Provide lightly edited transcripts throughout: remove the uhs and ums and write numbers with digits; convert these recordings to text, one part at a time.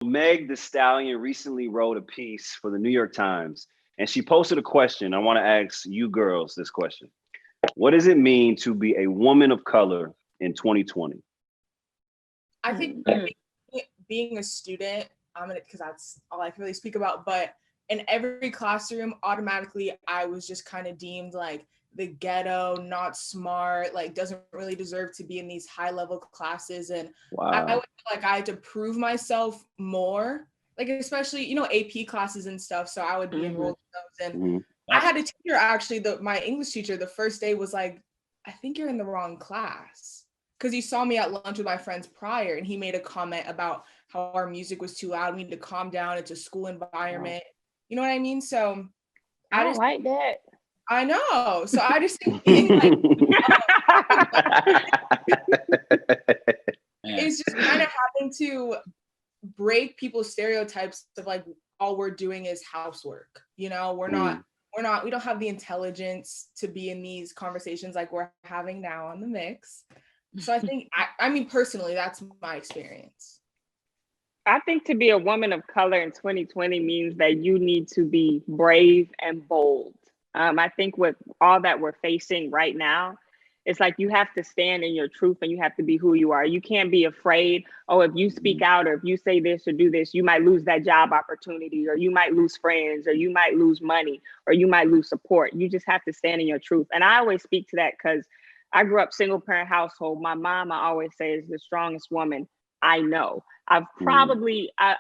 Meg the Stallion recently wrote a piece for the New York Times, and she posted a question. I want to ask you girls this question. What does it mean to be a woman of color in 2020? I think being a student, because that's all I can really speak about, but in every classroom, automatically, I was just kind of deemed like the ghetto, not smart, like doesn't really deserve to be in these high level classes. And I would feel like I had to prove myself more, like especially, AP classes and stuff. So I would be enrolled in those. And I had a teacher actually, my English teacher, the first day was like, I think you're in the wrong class. Because he saw me at lunch with my friends prior and he made a comment about how our music was too loud. We need to calm down. It's a school environment. You know what I mean? So I don't like that. I know. So I just think being like, it's just kind of having to break people's stereotypes of like, all we're doing is housework. We don't have the intelligence to be in these conversations like we're having now on the mix. So I think, I mean, personally, that's my experience. I think to be a woman of color in 2020 means that you need to be brave and bold. I think with all that we're facing right now, it's like you have to stand in your truth and you have to be who you are. You can't be afraid, if you speak out or if you say this or do this, you might lose that job opportunity or you might lose friends or you might lose money or you might lose support. You just have to stand in your truth. And I always speak to that because I grew up single parent household. My mom, I always say, is the strongest woman I know. I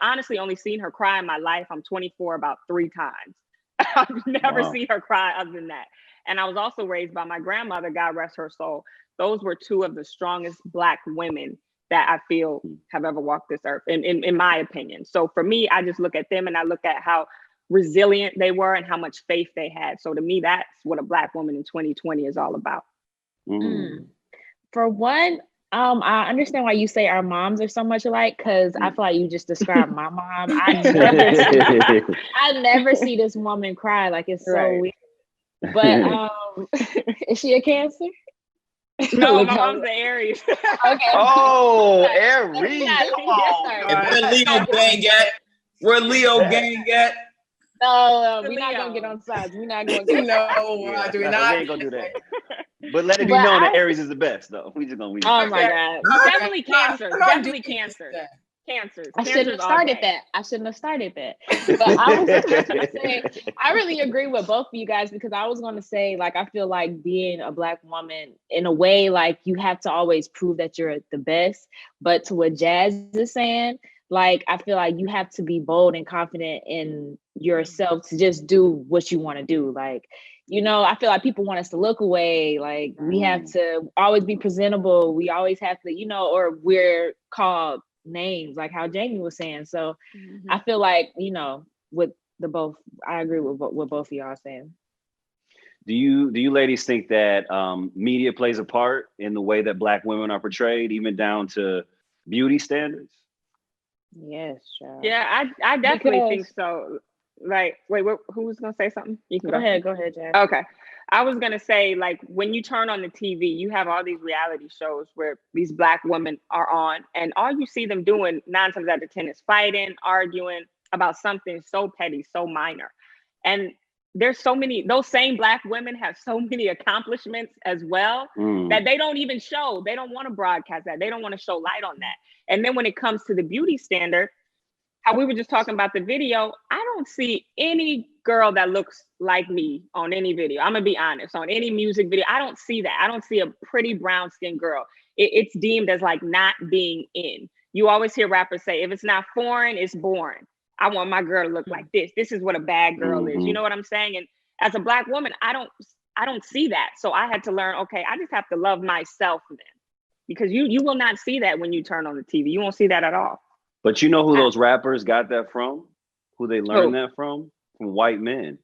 honestly only seen her cry in my life. I'm 24 about 3 times. I've never seen her cry other than that. And I was also raised by my grandmother, God rest her soul. Those were 2 of the strongest Black women that I feel have ever walked this earth, in my opinion. So for me, I just look at them and I look at how resilient they were and how much faith they had. So to me, that's what a Black woman in 2020 is all about. For one, I understand why you say our moms are so much alike, because I feel like you just described my mom. I never see this woman cry. Like, it's so weird. But is she a Cancer? No, my mom's an Aries. Okay. Oh, Aries. Where Leo gang at? No, we're not gonna get on sides. We're not gonna get we ain't gonna do that. But let it be known that Aries is the best, though. We just gonna win. Oh my God! Definitely Cancer. Definitely Cancer. Cancers. I shouldn't have started that. But I was gonna say, I really agree with both of you guys, because I was gonna say, like, I feel like being a Black woman, in a way, like, you have to always prove that you're the best. But to what Jazz is saying, like, I feel like you have to be bold and confident in yourself to just do what you want to do. Like, I feel like people want us to look away. Like, we have to always be presentable. We always have to, or we're called names, like how Jamie was saying. So I feel like, with the both, I agree with what both of y'all are saying. Do you ladies think that media plays a part in the way that Black women are portrayed, even down to beauty standards? Yes, sure. Yeah, I definitely think so. Like, wait, who was gonna say something? You can go ahead, Jack. Okay. I was gonna say, like, when you turn on the TV, you have all these reality shows where these Black women are on, and all you see them doing 9 times out of 10 is fighting, arguing about something so petty, so minor. And there's so many, those same Black women have so many accomplishments as well that they don't even show. They don't want to broadcast that. They don't want to show light on that. And then when it comes to the beauty standard, how we were just talking about the video, I don't see any girl that looks like me on any video. I'm gonna be honest, on any music video, I don't see that. I don't see a pretty brown skinned girl. It's deemed as like not being in. You always hear rappers say, if it's not foreign, it's boring. I want my girl to look like this. This is what a bad girl is. You know what I'm saying? And as a Black woman, I don't see that. So I had to learn, okay, I just have to love myself then. Because you will not see that when you turn on the TV. You won't see that at all. But you know who those rappers got that from? Who they learned that from? From white men.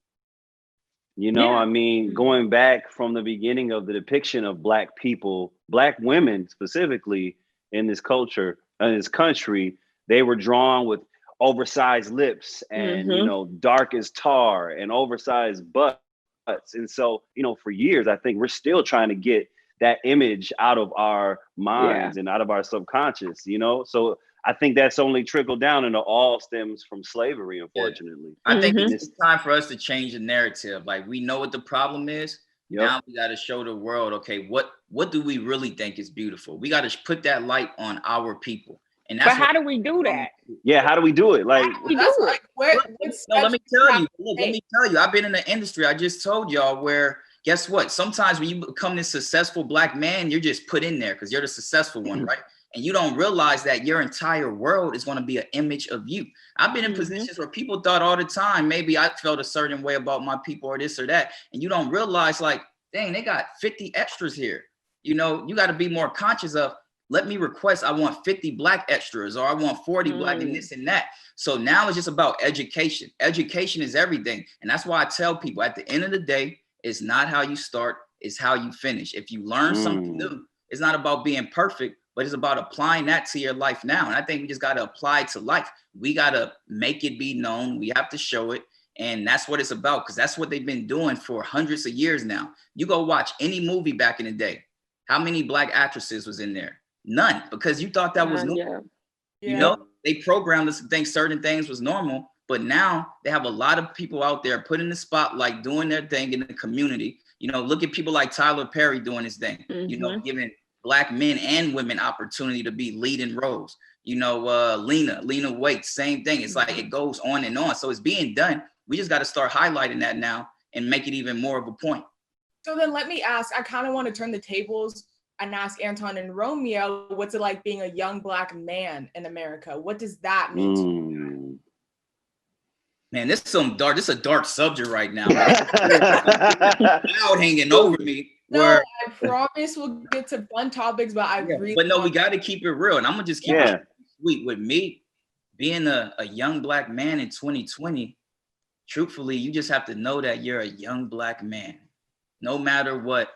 I mean, going back from the beginning of the depiction of Black people, Black women specifically in this culture, in this country, they were drawn with oversized lips and, dark as tar and oversized butts. And so, for years, I think we're still trying to get that image out of our minds and out of our subconscious, So I think that's only trickled down, and it all stems from slavery, unfortunately. I think it's time for us to change the narrative. Like, we know what the problem is. Now we got to show the world, okay, what do we really think is beautiful? We got to put that light on our people. And that's how do we do that? Yeah, how do we do it? Like, let me tell you. Look, let me tell you. I've been in the industry. I just told y'all where. Guess what? Sometimes when you become this successful black man, you're just put in there because you're the successful one, right? And you don't realize that your entire world is going to be an image of you. I've been in positions where people thought all the time, maybe I felt a certain way about my people or this or that. And you don't realize, like, dang, they got 50 extras here. You know, you got to be more conscious of, let me request, I want 50 black extras, or I want 40 black and this and that. So now it's just about education. Education is everything. And that's why I tell people at the end of the day, it's not how you start, it's how you finish. If you learn something new, it's not about being perfect, but it's about applying that to your life now. And I think we just got to apply it to life. We got to make it be known. We have to show it. And that's what it's about, because that's what they've been doing for hundreds of years now. You go watch any movie back in the day. How many black actresses was in there? None, because you thought that was normal. You know, they programmed us to think certain things was normal. But now they have a lot of people out there put in the spotlight, doing their thing in the community. You know, look at people like Tyler Perry doing his thing, you know, giving black men and women opportunity to be leading roles. You know, Lena Waithe, same thing. It's like it goes on and on. So it's being done. We just got to start highlighting that now and make it even more of a point. So then let me ask, I kind of want to turn the tables and ask Anton and Romeo, what's it like being a young black man in America? What does that mean to you? Man, this is a dark subject right now. Cloud hanging over me. No, I promise we'll get to fun topics, but we got to keep it real, and I'm gonna just keep it sweet. With me being a young black man in 2020, truthfully, you just have to know that you're a young black man. No matter what,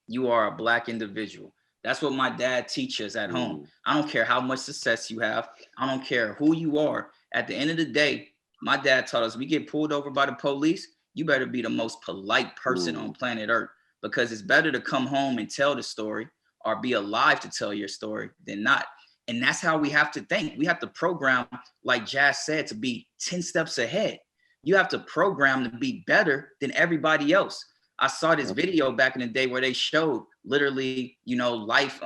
you are a black individual. That's what my dad teaches at home. I don't care how much success you have. I don't care who you are. At the end of the day, my dad taught us, we get pulled over by the police, you better be the most polite person on planet Earth, because it's better to come home and tell the story or be alive to tell your story than not. And that's how we have to think. We have to program, like Jazz said, to be 10 steps ahead. You have to program to be better than everybody else. I saw this video back in the day where they showed literally, you know, life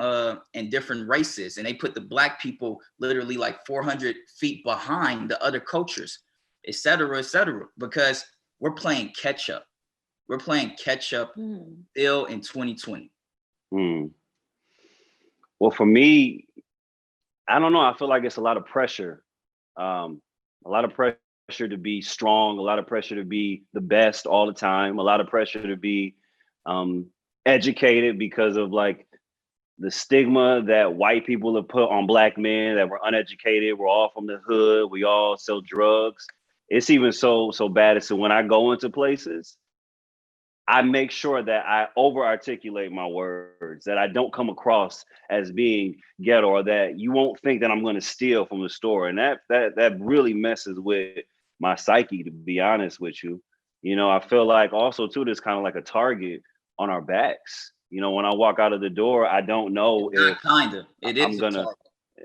in different races. And they put the black people literally like 400 feet behind the other cultures, et cetera, because we're playing catch up. We're playing catch up still in 2020. Well, for me, I don't know. I feel like it's a lot of pressure. A lot of pressure to be strong, a lot of pressure to be the best all the time, a lot of pressure to be educated because of like the stigma that white people have put on black men, that we're uneducated, we're all from the hood, we all sell drugs. It's even so bad as to when I go into places, I make sure that I over-articulate my words, that I don't come across as being ghetto, or that you won't think that I'm going to steal from the store. And that really messes with my psyche, to be honest with you. You know, I feel like also too, there's kind of like a target on our backs. You know, when I walk out of the door, I don't know if I'm gonna.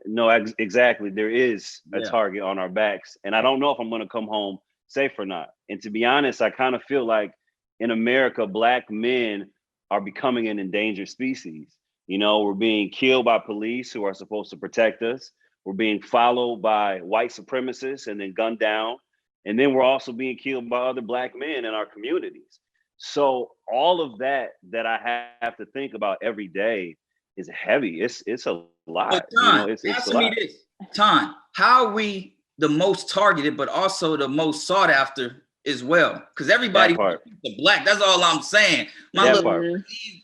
No, exactly. There is a target on our backs, and I don't know if I'm gonna come home safe or not. And to be honest, I kind of feel like in America, black men are becoming an endangered species. You know, we're being killed by police who are supposed to protect us. We're being followed by white supremacists and then gunned down. And then we're also being killed by other black men in our communities. So all of that I have to think about every day is heavy. It's a lot. But Tom, answer me this. Tom, how are we the most targeted, but also the most sought after as well? Because everybody the black. That's all I'm saying. My little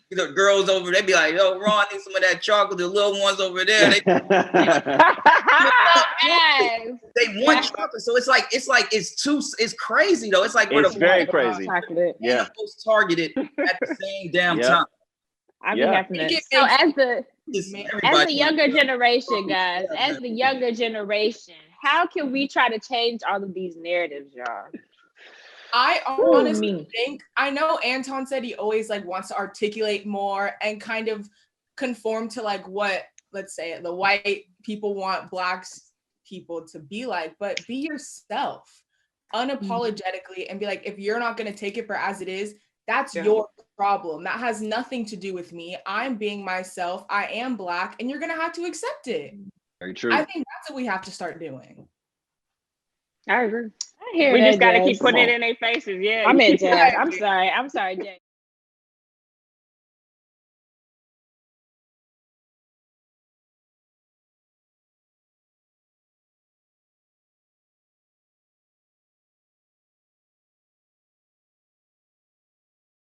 the girls over, they be like, "Yo, Ron, need some of that chocolate." The little ones over there, they want chocolate. So it's crazy though. It's like it's very crazy. Yeah, most targeted at the same damn time. I mean, so as the younger generation, guys, as the younger generation, how can we try to change all of these narratives, y'all? I honestly think, I know Anton said he always like wants to articulate more and kind of conform to like what, let's say, the white people want blacks people to be like, but be yourself unapologetically and be like, if you're not going to take it for as it is, that's your problem. That has nothing to do with me. I'm being myself. I am Black, and you're going to have to accept it. Very true. I think that's what we have to start doing. I agree. I hear We that, just got to Jay. keep putting it in their faces. Yeah. I'm in, Jay. I'm sorry, Jay.